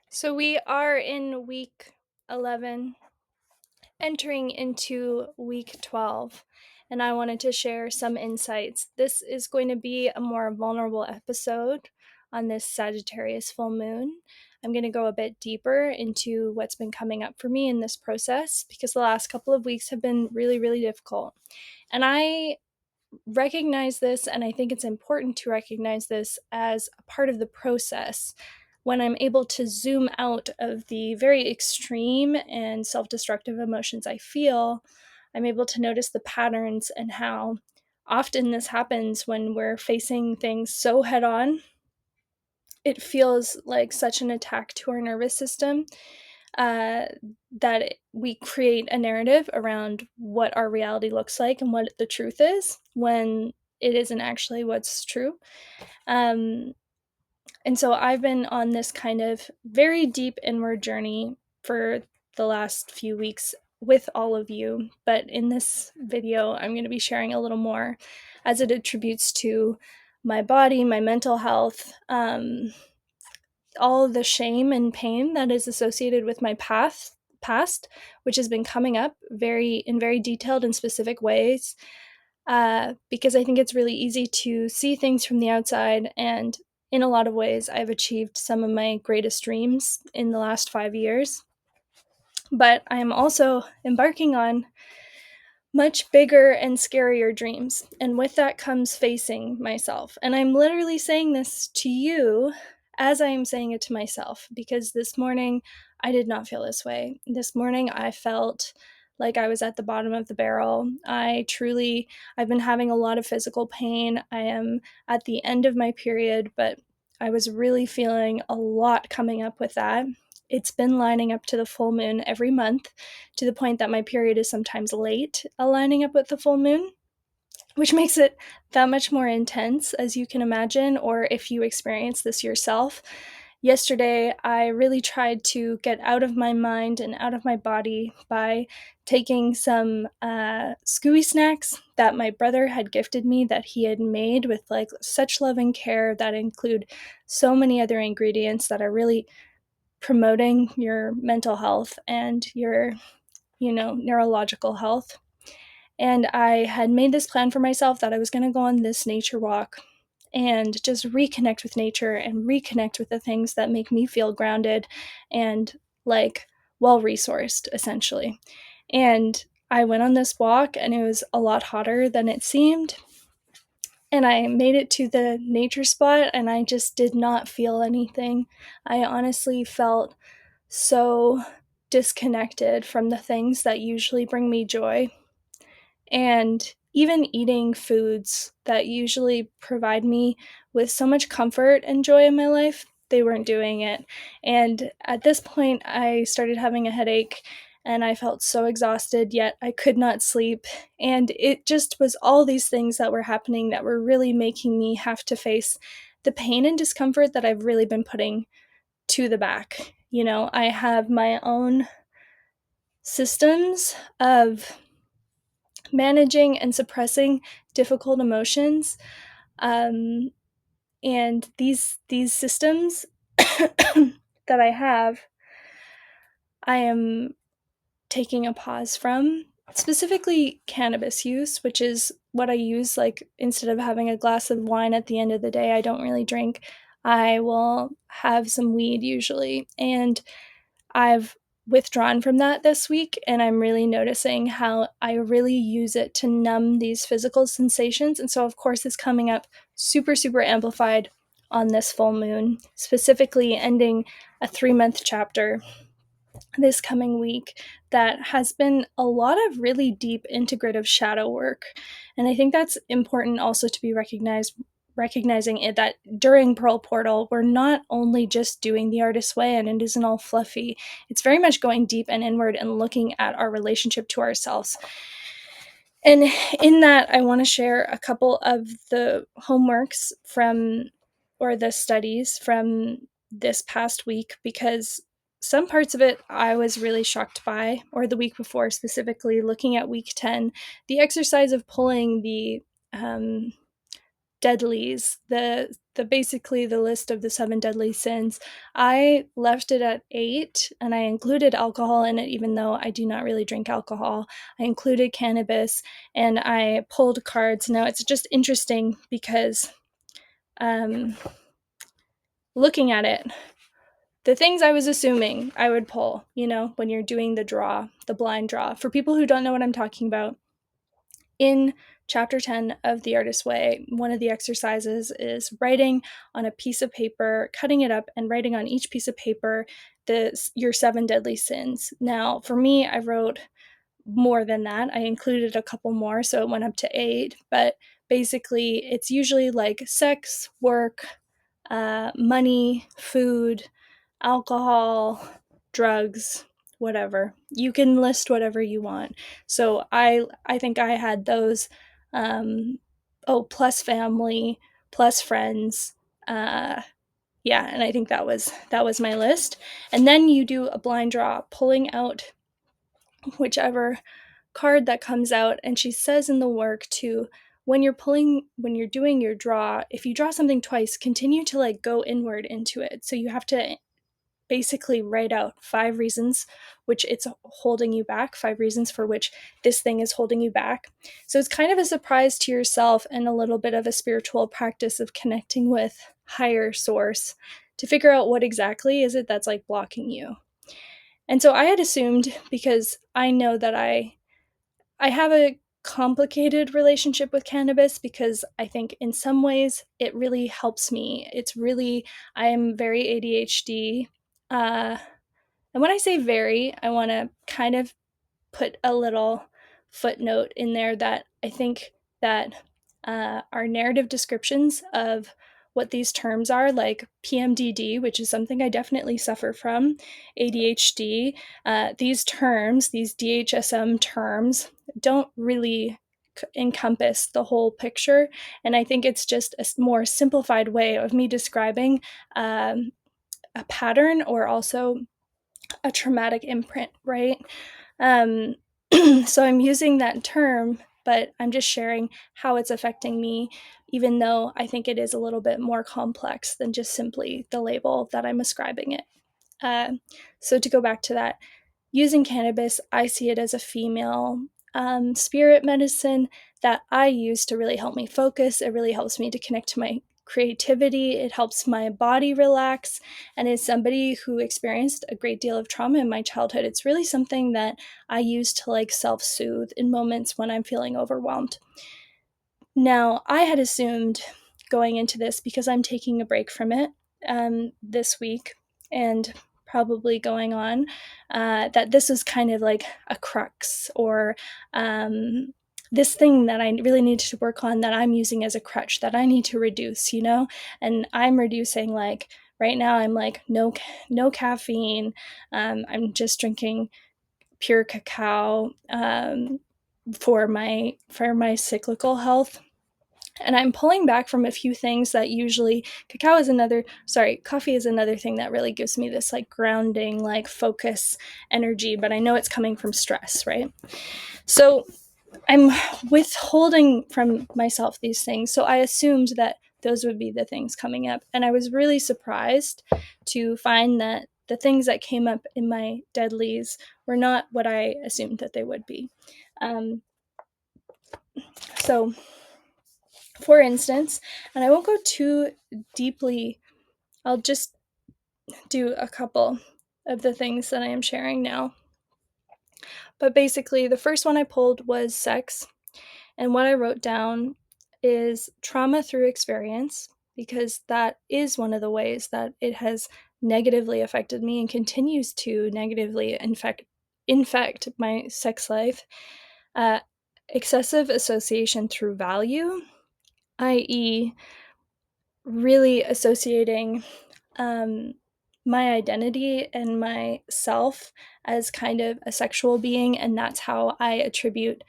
So we are in week 11, entering into week 12, and I wanted to share some insights. This is going to be a more vulnerable episode on this Sagittarius full moon. I'm going to go a bit deeper into what's been coming up for me in this process because the last couple of weeks have been really, really difficult. And I recognize this, and I think it's important to recognize this as a part of the process. When I'm able to zoom out of the very extreme and self destructive emotions I feel, I'm able to notice the patterns and how often this happens when we're facing things so head on. It feels like such an attack to our nervous system uh, that we create a narrative around what our reality looks like and what the truth is when it isn't actually what's true. Um, and so I've been on this kind of very deep inward journey for the last few weeks with all of you. But in this video, I'm going to be sharing a little more as it attributes to my body, my mental health, all of the shame and pain that is associated with my past, which has been coming up very detailed and specific ways, because I think it's really easy to see things from the outside. And in a lot of ways, I've achieved some of my greatest dreams in the last 5 years. But I am also embarking on much bigger and scarier dreams. And with that comes facing myself. And I'm literally saying this to you as I am saying it to myself, because this morning I did not feel this way. This morning I felt like I was at the bottom of the barrel. I've been having a lot of physical pain. I am at the end of my period, but I was really feeling a lot coming up with that. It's been lining up to the full moon every month, to the point that my period is sometimes late aligning up with the full moon, which makes it that much more intense, as you can imagine, or if you experience this yourself. Yesterday, I really tried to get out of my mind and out of my body by taking some scooey snacks that my brother had gifted me, that he had made with like such love and care, that include so many other ingredients that are really promoting your mental health and your, neurological health. And I had made this plan for myself that I was going to go on this nature walk and just reconnect with nature and reconnect with the things that make me feel grounded and like well resourced, essentially. And I went on this walk, and it was a lot hotter than it seemed. And I made it to the nature spot, and I just did not feel anything. I honestly felt so disconnected from the things that usually bring me joy. And even eating foods that usually provide me with so much comfort and joy in my life, they weren't doing it. And at this point, I started having a headache, and I felt so exhausted, yet I could not sleep. And it just was all these things that were happening that were really making me have to face the pain and discomfort that I've really been putting to the back. I have my own systems of managing and suppressing difficult emotions, um, and these systems that I am taking a pause from, specifically cannabis use, which is what I use. Like, instead of having a glass of wine at the end of the day, I don't really drink. I will have some weed usually, and I've withdrawn from that this week, and I'm really noticing how I really use it to numb these physical sensations. And so, of course, it's coming up super amplified on this full moon, specifically ending a 3-month chapter this coming week that has been a lot of really deep integrative shadow work. And I think that's important also to be recognizing it, that during Pearl Portal, we're not only just doing the artist's way and it isn't all fluffy. It's very much going deep and inward and looking at our relationship to ourselves. And in that, I want to share a couple of the homeworks or the studies from this past week, because some parts of it I was really shocked by, or the week before, specifically looking at week 10, the exercise of pulling the deadlies, the basically the list of the 7 deadly sins, I left it at 8, and I included alcohol in it, even though I do not really drink alcohol. I included cannabis, and I pulled cards. Now, it's just interesting because looking at it, the things I was assuming I would pull, when you're doing the draw, the blind draw. For people who don't know what I'm talking about, in chapter 10 of The Artist's Way, one of the exercises is writing on a piece of paper, cutting it up, and writing on each piece of paper your 7 deadly sins. Now, for me, I wrote more than that. I included a couple more, so it went up to 8. But basically, it's usually like sex, work, money, food, alcohol, drugs, whatever. You can list whatever you want. So I think I had those, plus family, plus friends. Yeah, and I think that was my list. And then you do a blind draw, pulling out whichever card that comes out. And she says in the work too, when you're doing your draw, if you draw something twice, continue to like go inward into it. So you have to basically write out 5 reasons which it's holding you back, 5 reasons for which this thing is holding you back. So it's kind of a surprise to yourself and a little bit of a spiritual practice of connecting with higher source to figure out what exactly is it that's like blocking you. And so I had assumed, because I know that I have a complicated relationship with cannabis, because I think in some ways it really helps me. I am very ADHD. And when I say very, I want to kind of put a little footnote in there that I think that our narrative descriptions of what these terms are, like PMDD, which is something I definitely suffer from, ADHD, these terms, these DHSM terms, don't really encompass the whole picture. And I think it's just a more simplified way of me describing a pattern, or also a traumatic imprint, right? So I'm using that term, but I'm just sharing how it's affecting me, even though I think it is a little bit more complex than just simply the label that I'm ascribing it. So to go back to that, using cannabis, I see it as a female spirit medicine that I use to really help me focus. It really helps me to connect to my creativity. It helps my body relax. And as somebody who experienced a great deal of trauma in my childhood, it's really something that I use to like self-soothe in moments when I'm feeling overwhelmed. Now, I had assumed going into this, because I'm taking a break from it this week and probably going on, that this was kind of like a crux, or this thing that I really needed to work on, that I'm using as a crutch, that I need to reduce, and I'm reducing, like right now I'm like no caffeine. I'm just drinking pure cacao for my cyclical health. And I'm pulling back from a few things that usually coffee is another thing that really gives me this like grounding, like focus energy, but I know it's coming from stress, right? So I'm withholding from myself these things. So I assumed that those would be the things coming up. And I was really surprised to find that the things that came up in my deadlies were not what I assumed that they would be. So for instance, and I won't go too deeply, I'll just do a couple of the things that I am sharing now. But basically, the first one I pulled was sex. And what I wrote down is trauma through experience, because that is one of the ways that it has negatively affected me and continues to negatively infect my sex life. Excessive association through value, i.e., really associating my identity and myself as kind of a sexual being, and that's how I attribute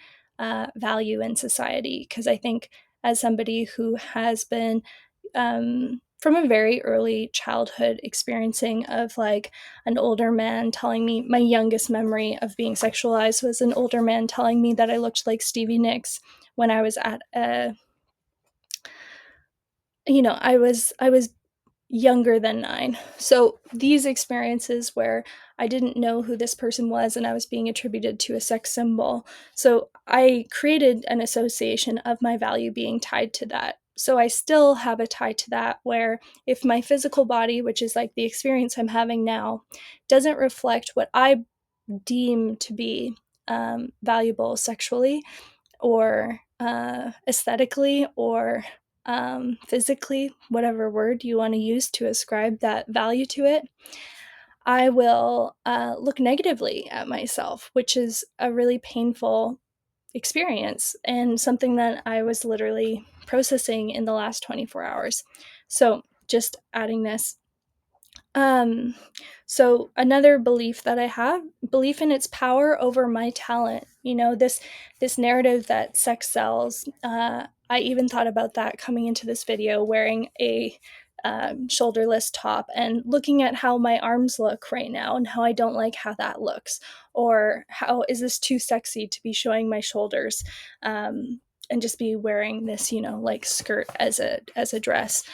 value in society. Because I think, as somebody who has been from a very early childhood experiencing of like an older man telling me, my youngest memory of being sexualized was an older man telling me that I looked like Stevie Nicks when I was at I was younger than 9. So these experiences where I didn't know who this person was and I was being attributed to a sex symbol. So I created an association of my value being tied to that. So I still have a tie to that where if my physical body, which is like the experience I'm having now, doesn't reflect what I deem to be valuable sexually or aesthetically or physically, whatever word you want to use to ascribe that value to it, I will look negatively at myself, which is a really painful experience and something that I was literally processing in the last 24 hours. So, just adding this. Um, so another belief that I have, belief in its power over my talent. This narrative that sex sells. I even thought about that coming into this video, wearing a shoulderless top and looking at how my arms look right now and how I don't like how that looks, or how is this too sexy to be showing my shoulders, and just be wearing this, like skirt as a dress.